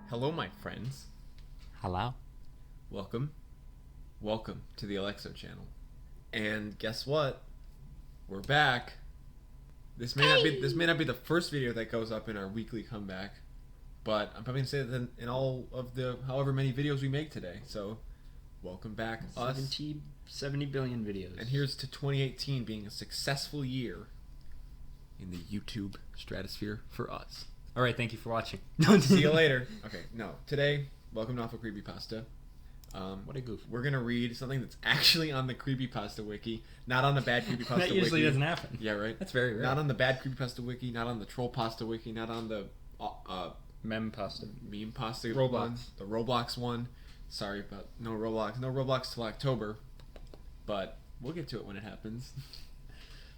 Hello, my friends. Hello. Welcome to the Alexo channel. And guess what? We're back. This may not be the first video that goes up in our weekly comeback, but I'm probably gonna say that in all of the however many videos we make today. So, welcome back, us. 70 billion videos. And here's to 2018 being a successful year in the YouTube stratosphere for us. All right, thank you for watching. See you later. Okay, no. Today, welcome to Off of Creepypasta. What a goof. We're going to read something that's actually on the Creepypasta wiki, not on the bad Creepypasta wiki. That usually doesn't happen. Yeah, right? That's very rare. Not on the bad Creepypasta wiki, not on the Troll Pasta wiki, not on the Meme pasta. Meme Pasta Roblox. one, the Roblox one. Sorry about no Roblox. No Roblox till October, but we'll get to it when it happens.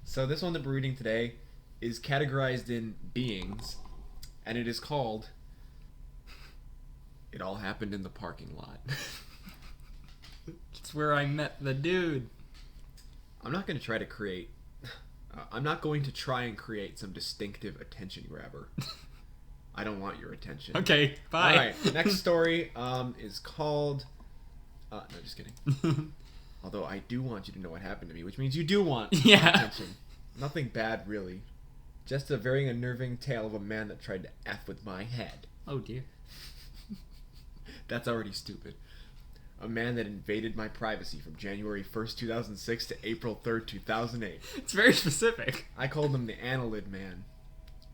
So this one that we're reading today is categorized in beings, and it is called It All Happened in the Parking Lot. It's where I met the dude. I'm not going to try and create some distinctive attention grabber. I don't want your attention. Okay, bye. All right, next story is called... no, just kidding. Although I do want you to know what happened to me, which means you do want attention. Nothing bad, really. Just a very unnerving tale of a man that tried to F with my head. Oh, dear. That's already stupid. A man that invaded my privacy from January 1st, 2006 to April 3rd, 2008. It's very specific. I called him the Annelid man.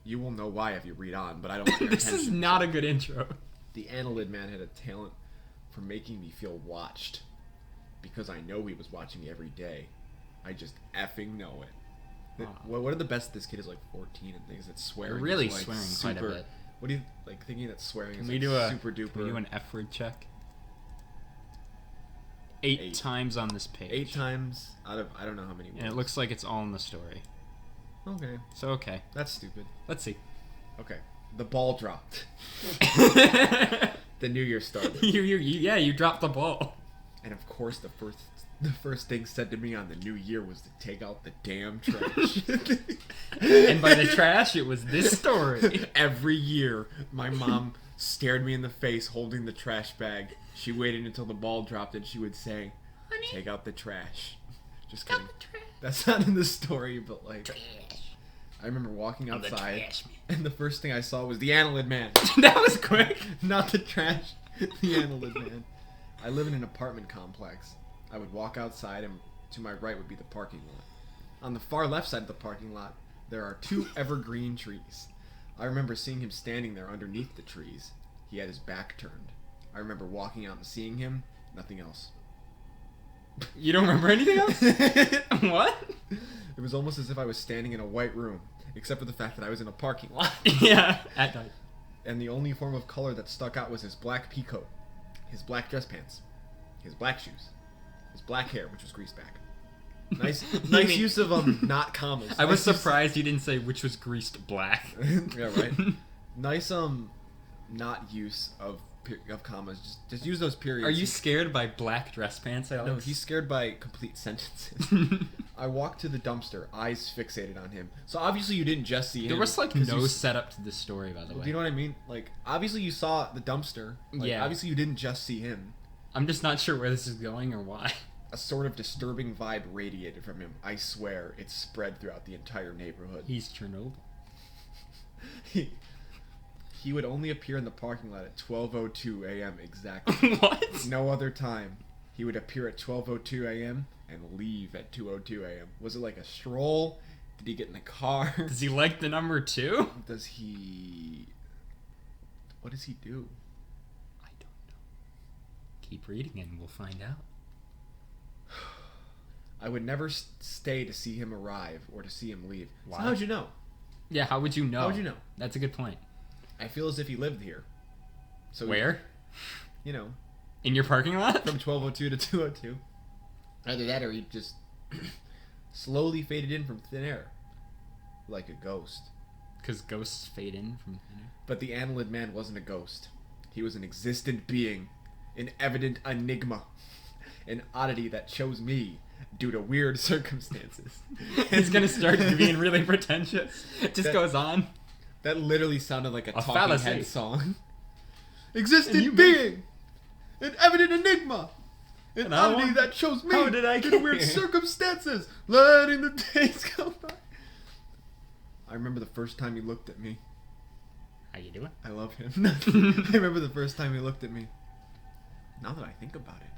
You will know why if you read on, but I don't want your This attention. is not a good intro. The Annelid man had a talent for making me feel watched. Because I know he was watching me every day. I just effing know it. What are the best? This kid is like 14 and things that swearing. You're really is like swearing quite a bit. What do you like thinking that swearing is Can we like super duper? Can we do an F word check? Eight times on this page. 8 times out of I don't know how many words. And it looks like it's all in the story. Okay. So okay. That's stupid. Let's see. Okay. The ball dropped. The new year started. You dropped the ball. And of course the first thing said to me on the new year was to take out the damn trash. And by the trash, it was this story. Every year, my mom stared me in the face holding the trash bag. She waited until the ball dropped and she would say, "Honey, take out the trash." Just kidding. That's not in the story, but like... Trash. I remember walking outside, and the first thing I saw was the Annelid man. That was quick. Not the trash, the Annelid man. I live in an apartment complex. I would walk outside, and to my right would be the parking lot. On the far left side of the parking lot, there are 2 evergreen trees. I remember seeing him standing there underneath the trees. He had his back turned. I remember walking out and seeing him. Nothing else. You don't remember anything else? What? It was almost as if I was standing in a white room, except for the fact that I was in a parking lot. Yeah, at night. And the only form of color that stuck out was his black pea coat, his black dress pants, his black shoes, his black hair, which was greased back. Nice use of not commas. I was surprised you didn't say which was greased black. Yeah, right. Nice not use of commas. Just use those periods. Are you scared by black dress pants, Alex? No, he's scared by complete sentences. I walked to the dumpster, eyes fixated on him. So obviously you didn't just see him. There was like no setup to this story, by the way. Do you know what I mean? Like, obviously you saw the dumpster. Like, yeah. Obviously you didn't just see him. I'm just not sure where this is going or why. A sort of disturbing vibe radiated from him. I swear, it spread throughout the entire neighborhood. He's Chernobyl. He would only appear in the parking lot at 12:02 a.m. exactly. What? No other time. He would appear at 12:02 a.m. and leave at 2:02 a.m. Was it like a stroll? Did he get in the car? Does he like the number 2? Does he... What does he do? I don't know. Keep reading and we'll find out. I would never stay to see him arrive or to see him leave. Why? So how'd you know? Yeah, how would you know? How would you know? That's a good point. I feel as if he lived here. So where? You know. In your parking lot? From 12:02 to 2:02. Either that or he just slowly faded in from thin air. Like a ghost. Because ghosts fade in from thin air? But the Annelid man wasn't a ghost. He was an existent being. An evident enigma. An oddity that chose me due to weird circumstances. He's gonna start being really pretentious. It just goes on. That literally sounded like a Talking fallacy. Head song. existent being, an evident enigma, an And I oddity want- that chose me How did I in get weird here? circumstances, letting the days go by. I remember the first time he looked at me. How you doing? I love him. I remember the first time he looked at me. Now that I think about it,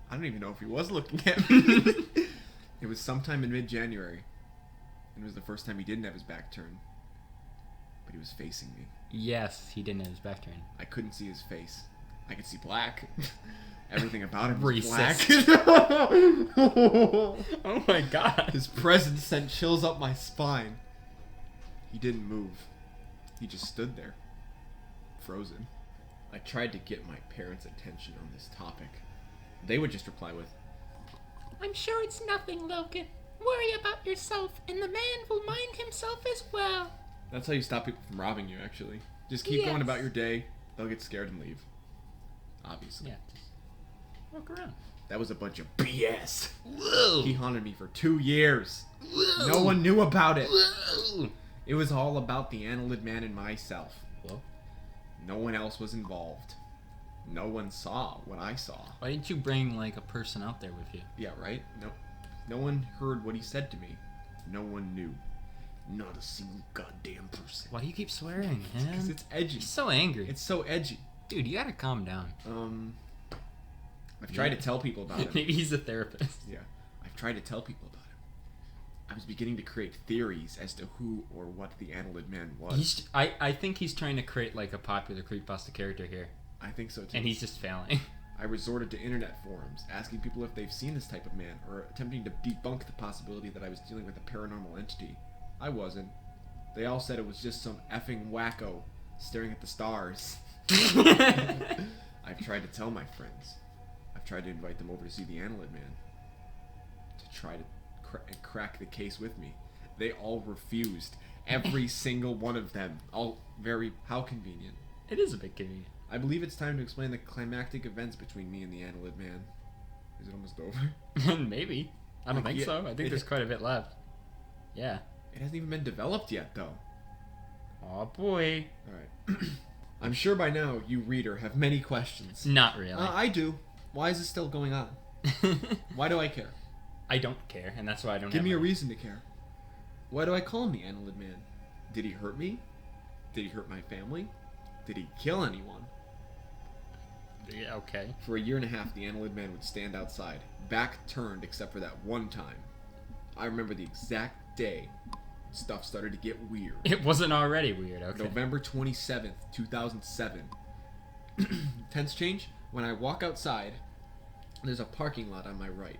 I don't even know if he was looking at me. It was sometime in mid-January, and it was the first time he didn't have his back turned. But he was facing me. Yes, he didn't have his back turned. I couldn't see his face. I could see black. Everything about him was Racist. black. Oh my god. His presence sent chills up my spine. He didn't move. He just stood there, frozen. I tried to get my parents' attention on this topic. They would just reply with, I'm sure it's nothing, Logan. Worry about yourself, and the man will mind himself as well. that's how you stop people from robbing you, actually. Just keep going Yes. about your day. They'll get scared and leave. Obviously. Yeah, just walk around. That was a bunch of BS. Whoa. He haunted me for 2 years. Whoa. No one knew about it. Whoa. It was all about the Annelid man and myself. Well, No one else was involved. No one saw what I saw. why didn't you bring like a person out there with you? Yeah, right? No one heard what he said to me. No one knew. Not a single goddamn person. Why do you keep swearing, Because man? it's edgy. You're so angry. It's so edgy. Dude, you gotta calm down. I've tried to tell people about him. Maybe he's a therapist. Yeah, I've tried to tell people about him. I was beginning to create theories as to who or what the Annelid man was. I think he's trying to create like a popular Creepypasta character here, I think so too. and he's just failing. I resorted to internet forums, asking people if they've seen this type of man, or attempting to debunk the possibility that I was dealing with a paranormal entity. I wasn't. They all said it was just some effing wacko staring at the stars. I've tried to tell my friends. I've tried to invite them over to see the Annelid man, to try to crack the case with me. They all refused. Every single one of them. All very... How convenient. It is a bit convenient. I believe it's time to explain the climactic events between me and the Annelid man. Is it almost over? Maybe. I don't think Yeah, so. I think there's quite a bit left. Yeah. It hasn't even been developed yet, though. Oh boy. Alright. I'm sure by now you, reader, have many questions. Not really. I do. Why is this still going on? Why do I care? I don't care, and that's why I don't. Give have me a one. reason to care. Why do I call him the Annelid man? Did he hurt me? Did he hurt my family? Did he kill anyone? Yeah, okay. For a year and a half, the Annelid man would stand outside, back turned except for that one time. I remember the exact day stuff started to get weird. It wasn't already weird. Okay. November 27th, 2007. Tense change? When I walk outside, there's a parking lot on my right.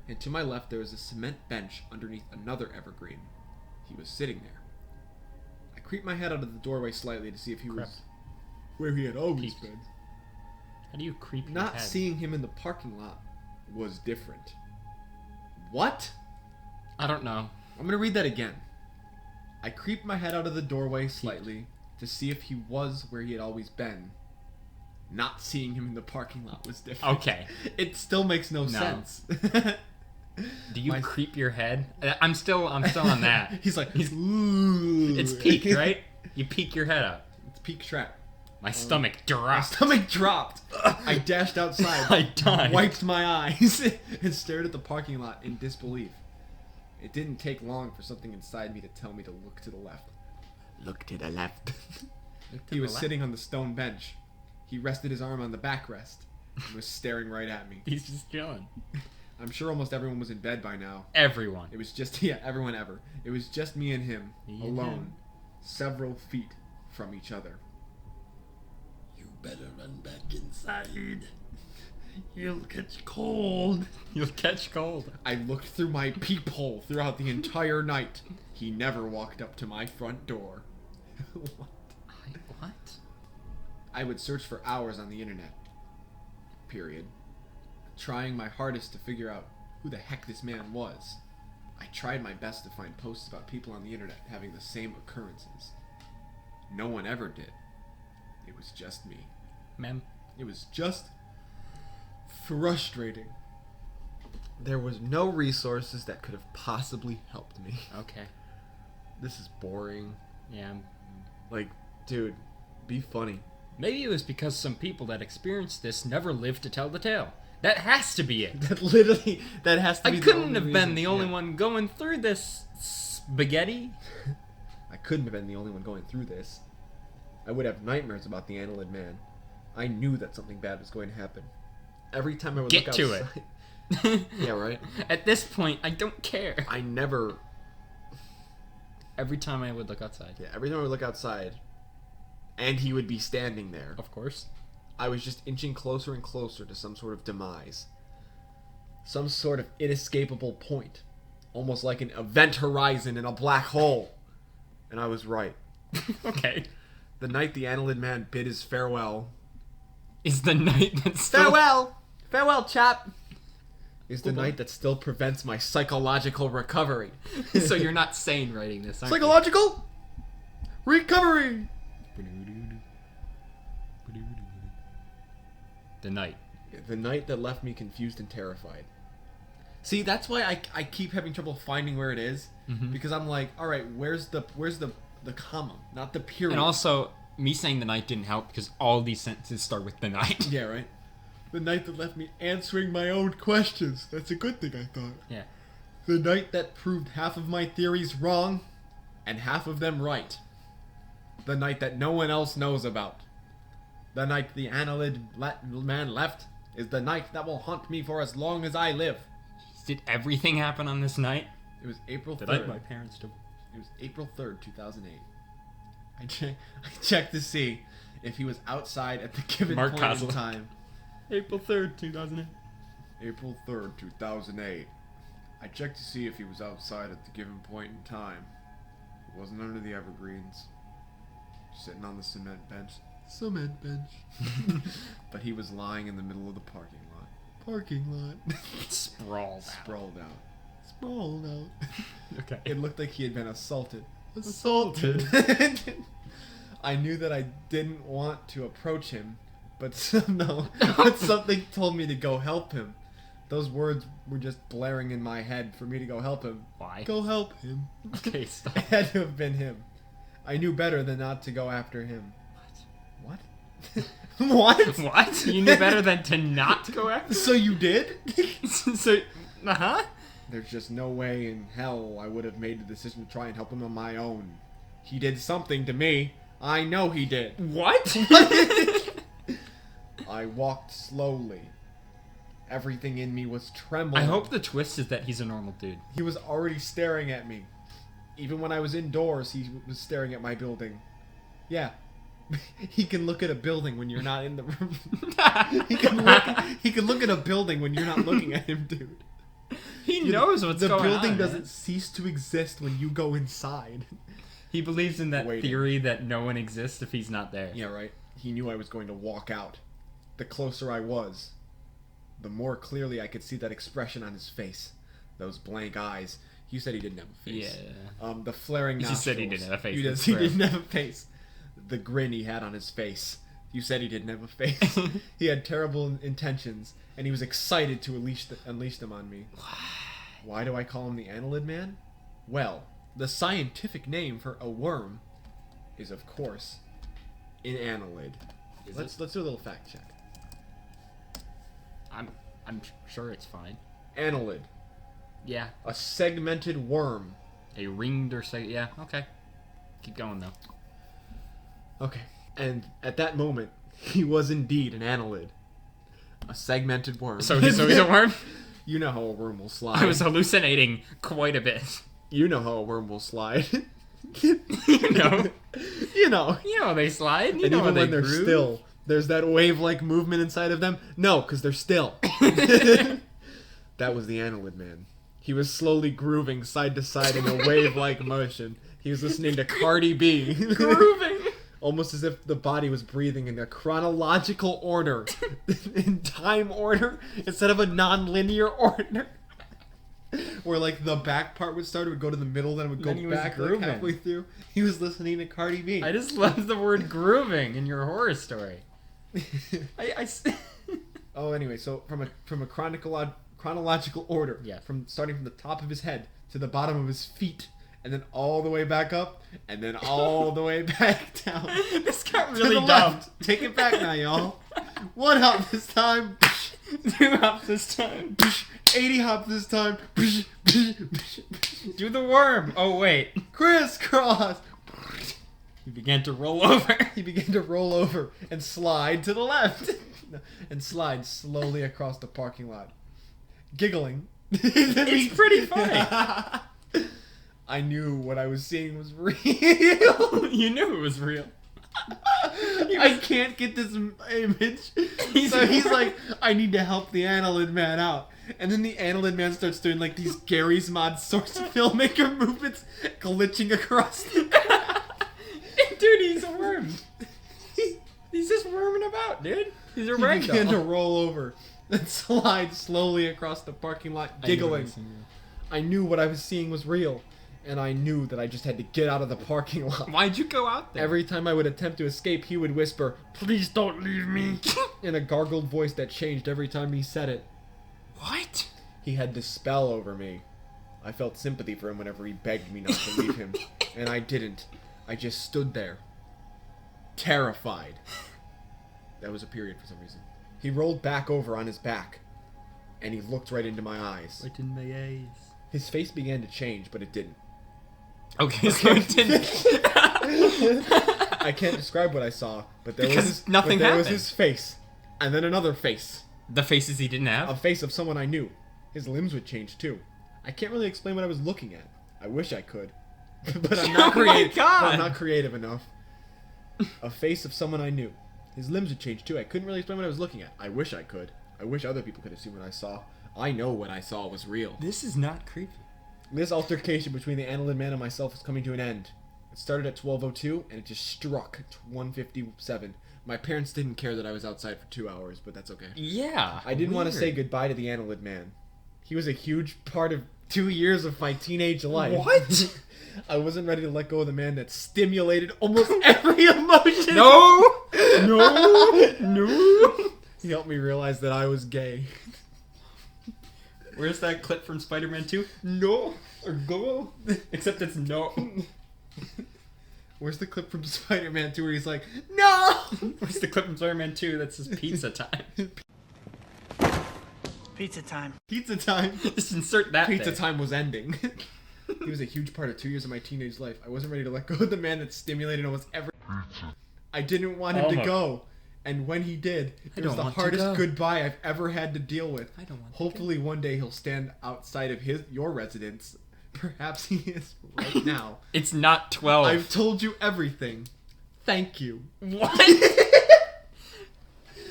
And to my left, there is a cement bench underneath another evergreen. He was sitting there. I creeped my head out of the doorway slightly to see if he Crap. was where he had always Peeked. been. How do you creep your Not head? seeing him in the parking lot was different. What? I don't know. I'm gonna read that again. I creeped my head out of the doorway slightly to see if he was where he had always been. Not seeing him in the parking lot was different. Okay. It still makes no sense. Do you My- creep your head? I'm still on that. He's like, ooh. It's peaked, right? You peek your head up. It's peak trap. My stomach My dropped. stomach dropped. I dashed outside, I died. wiped my eyes, and stared at the parking lot in disbelief. It didn't take long for something inside me to tell me to look to the left. Look to the left. He was sitting on the stone bench. He rested his arm on the backrest and was staring right at me. He's just chilling. I'm sure almost everyone was in bed by now. Everyone. It was just, yeah, everyone ever. It was just me and him, Me and alone, him. several feet from each other. You better run back inside. You'll catch cold. You'll catch cold. I looked through my peephole throughout the entire night. He never walked up to my front door. What? What? I would search for hours on the internet. Period. Trying my hardest to figure out who the heck this man was. I tried my best to find posts about people on the internet having the same occurrences. No one ever did. It was just me. Ma'am. It was just frustrating. There was no resources that could have possibly helped me. Okay. This is boring. Yeah. Like, dude, be funny. Maybe it was because some people that experienced this never lived to tell the tale. That has to be it. That has to be I the couldn't only have reason. been the only Yeah. one going through this spaghetti. I couldn't have been the only one going through this. I would have nightmares about the Annelid man. I knew that something bad was going to happen. Every time I would Get look to outside... it. Yeah, right? At this point, I don't care. I never... Every time I would look outside. Yeah, every time I would look outside, and he would be standing there, Of course. I was just inching closer and closer to some sort of demise. Some sort of inescapable point. Almost like an event horizon in a black hole. And I was right. Okay. The night the Annelid man bid his farewell... Is the night that still... Farewell! Farewell, chap! Is the night that still prevents my psychological recovery. So you're not sane writing this, aren't Psychological recovery! you? The night. The night that left me confused and terrified. See, that's why I keep having trouble finding where it is. Mhm. Because I'm like, alright, where's the comma? Not the period. And also, me saying the night didn't help because all these sentences start with the night. Yeah, right? The night that left me answering my own questions. That's a good thing, I thought. Yeah. The night that proved half of my theories wrong and half of them right. The night that no one else knows about. The night the Annelid man left is the night that will haunt me for as long as I live. Did everything happen on this night? It was April The 3rd. night my parents divorced. It was April 3rd, 2008. I checked to see if he was outside at the given Mark point Kozlik. in time. April 3rd, 2008. April 3rd, 2008. I checked to see if he was outside at the given point in time. He wasn't under the evergreens. Sitting on the cement bench. Cement bench. But he was lying in the middle of the parking lot. Parking lot. Sprawled out. Sprawled out. Sprawled out. Okay. It looked like he had been assaulted. Assaulted. I knew that I didn't want to approach him, but something told me to go help him. Those words were just blaring in my head for me to go help him. Why? Go help him. Okay, stop. It had to have been him. I knew better than not to go after him. What? What? What? You knew better than to not go after? So you did? So, uh-huh. There's just no way in hell I would have made the decision to try and help him on my own. He did something to me. I know he did. What? I walked slowly. Everything in me was trembling. I hope the twist is that he's a normal dude. He was already staring at me. Even when I was indoors, he was staring at my building. Yeah. He can look at a building when you're not in the room. he can look at a building when you're not looking at him, dude. He knows what's the going on. building man. doesn't cease to exist when you go inside. He believes in that Waiting. theory that no one exists if he's not there. Yeah, right. He knew I was going to walk out. The closer I was, the more clearly I could see that expression on his face. Those blank eyes. You said he didn't have a face. Yeah. The flaring You nostrils. just said he didn't have a face, He that's didn't fair. have a face. The grin he had on his face. You said he didn't have a face. He had terrible intentions, and he was excited to unleash them on me. Why do I call him the Annelid Man? Well, the scientific name for a worm is, of course, an annelid. Let's do a little fact check. I'm sure it's fine. Annelid, Yeah. a segmented worm. A ringed or say yeah, okay. Keep going though. Okay. And at that moment, he was indeed an annelid. A segmented worm. So he's a worm? You know how a worm will slide. I was hallucinating quite a bit. You know how a worm will slide. You know. You know. You know they slide. You And know even they when they're groove. still, there's that wave-like movement inside of them. No, because they're still. That was the Annelid Man. He was slowly grooving side to side in a wave-like motion. He was listening to Cardi B. Grooving. Almost as if the body was breathing in a chronological order. In time order, instead of a non-linear order. Where, like, the back part would start, it would go to the middle, then it would go Then he was back like, grooving. halfway through. He was listening to Cardi B. I just love the word grooving in your horror story. Oh, anyway, so from a chronological order, Yeah. from starting from the top of his head to the bottom of his feet and then all the way back up, and then all the way back down. This got To really the dumb. left. Take it back now, y'all. 1 hop this time. 2 hops this time. 80 hop this time. Do the worm. Oh, wait. Crisscross. He began to roll over. He began to roll over and slide to the left. And slide slowly across the parking lot. Giggling. It's pretty funny. I knew what I was seeing was real. You knew it was real. I can't get this image. He's Like, I need to help the Annelid man out. And then the Annelid man starts doing like these Gary's Mod source filmmaker movements, glitching across the Dude, he's a worm. He's just worming about, dude. He's a He began to ragdoll. roll over and slide slowly across the parking lot, giggling. I knew what I was seeing was real, and I knew that I just had to get out of the parking lot. Why'd you go out there? Every time I would attempt to escape, he would whisper, "Please don't leave me," in a gargled voice that changed every time he said it. What? He had this spell over me. I felt sympathy for him whenever he begged me not to leave him, and I didn't. I just stood there, terrified. That was a period for some reason. He rolled back over on his back, and he looked right into my eyes. Right in my eyes. His face began to change, but it didn't. Okay, so it didn't. I can't describe what I saw, but there Because was his, nothing but there was happened. his face, and then another face, The faces he didn't a have? face of someone I knew. His limbs would change too. I can't really explain what I was looking at. I wish I could, but I'm not Oh my creative. God. But I'm not creative enough. A face of someone I knew. His limbs would change too. I couldn't really explain what I was looking at. I wish I could. I wish other people could have seen what I saw. I know what I saw was real. This is not creepy. This altercation between the Annelid man and myself is coming to an end. It started at 12:02 and it just struck at 1:57. My parents didn't care that I was outside for 2 hours, but that's okay. Yeah. I didn't want to weird. say goodbye to the Annelid man. He was a huge part of 2 years of my teenage life. What? I wasn't ready to let go of the man that stimulated almost every emotion. No! No! No! He helped me realize that I was gay. Where's that clip from Spider-Man 2? No! Or go? Except it's no. Where's the clip from Spider-Man 2 where he's like, no! Where's the clip from Spider-Man 2 that says pizza time? Pizza time. Pizza time. Just insert that Pizza there. time was ending. He was a huge part of 2 years of my teenage life. I wasn't ready to let go of the man that stimulated almost every... I didn't want him to Almost. go. And when he did, I it was don't the want to hardest go. goodbye I've ever had to deal with. I don't want to Hopefully one day he'll stand outside of your residence. Perhaps he is right now. It's not 12. I've told you everything. Thank you. What?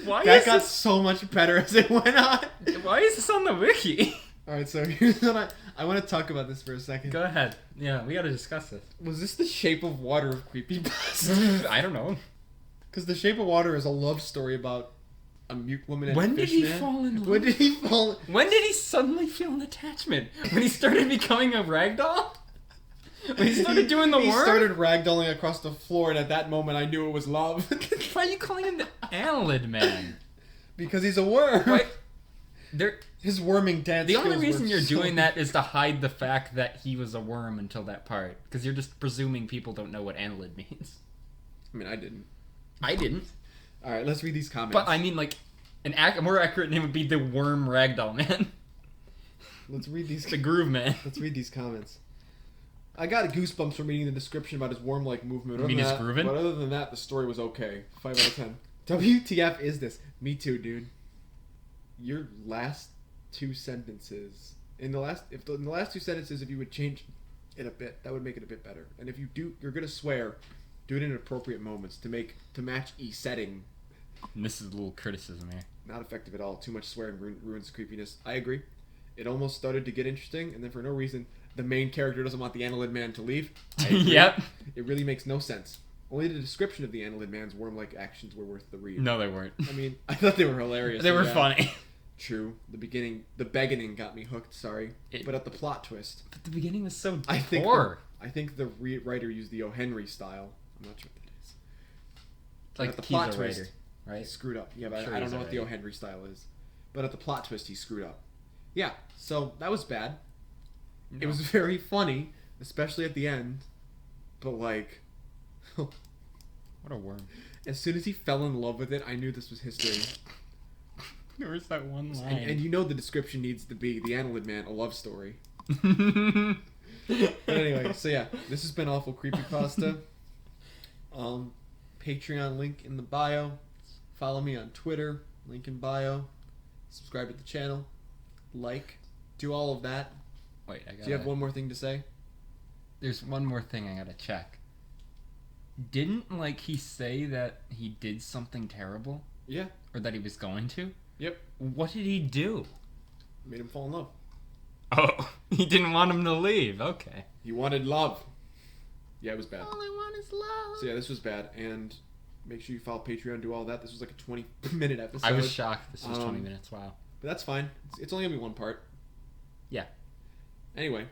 Why That is got this? so much better as it went on. Why is this on the wiki? Alright, so here's what I want to talk about this for a second. Go ahead. Yeah, we gotta discuss this. Was this the Shape of Water of Creepypasta? I don't know. Because The Shape of Water is a love story about a mute woman and When a did fish he man. fall in love? When did he fall? When did he suddenly feel an attachment? When he started becoming a ragdoll? When he started doing the He worm? started ragdolling across the floor, and at that moment I knew it was love. Why are you calling him the Annelid man? Because he's a worm. Why? There. His worming dance. The only skills reason were you're so- doing that is to hide the fact that he was a worm until that part. Because you're just presuming people don't know what Annelid means. I mean, I didn't. I didn't. Alright, let's read these comments. But I mean, like, a more accurate name would be the Worm Ragdoll Man. Let's read these. The Groove Man. Let's read these comments. I got goosebumps from reading the description about his worm-like movement. You mean Other his than that- groovin'? But other than that, the story was okay. 5 out of 10. WTF is this? Me too, dude. Your last 2 sentences. In the last 2 sentences, if you would change it a bit, that would make it a bit better. And if you do, you're gonna swear, do it in appropriate moments to match each setting. And this is a little criticism here. Not effective at all. Too much swearing ruins creepiness. I agree. It almost started to get interesting, and then for no reason, the main character doesn't want the Annelid man to leave. I agree. Yep. It really makes no sense. Only the description of the Annelid man's worm-like actions were worth the read. No, they weren't. I mean, I thought they were hilarious. They so were yeah. funny. True. The beginning got me hooked, sorry. But at the plot twist, But the beginning was so I think poor. the writer used the O. Henry style. I'm not sure what that is. Like, at the he's plot a twist, writer, he right? screwed up. Yeah, but Sure I don't he's know a what the O. writer. Henry style is. But at the plot twist, he screwed up. Yeah, so that was bad. It was very funny. especially at the end. But like, What a worm. as soon as he fell in love with it, I knew this was history. There was that one line. And you know the description needs to be the Annelid man, a love story. But anyway, so yeah, this has been Awful Creepypasta. Patreon link in the bio. Follow me on Twitter, link in bio. Subscribe to the channel. Like. Do all of that. Wait, Do you have one more thing to say? There's one more thing I gotta check. Didn't, like, he say that he did something terrible? Yeah. Or that he was going to? Yep. What did he do? Made him fall in love. Oh, he didn't want him to leave. Okay. He wanted love. Yeah, it was bad. All I want is love. So yeah, this was bad. And make sure you follow Patreon, do all that. This was like a 20-minute episode. I was shocked this was 20 Um, minutes. Wow. But that's fine. It's only going to be one part. Yeah. Anyway,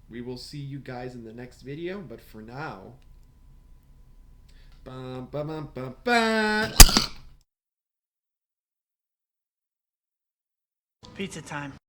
we will see you guys in the next video. But for now... Bum, bum, bum, bum, bum. Pizza time.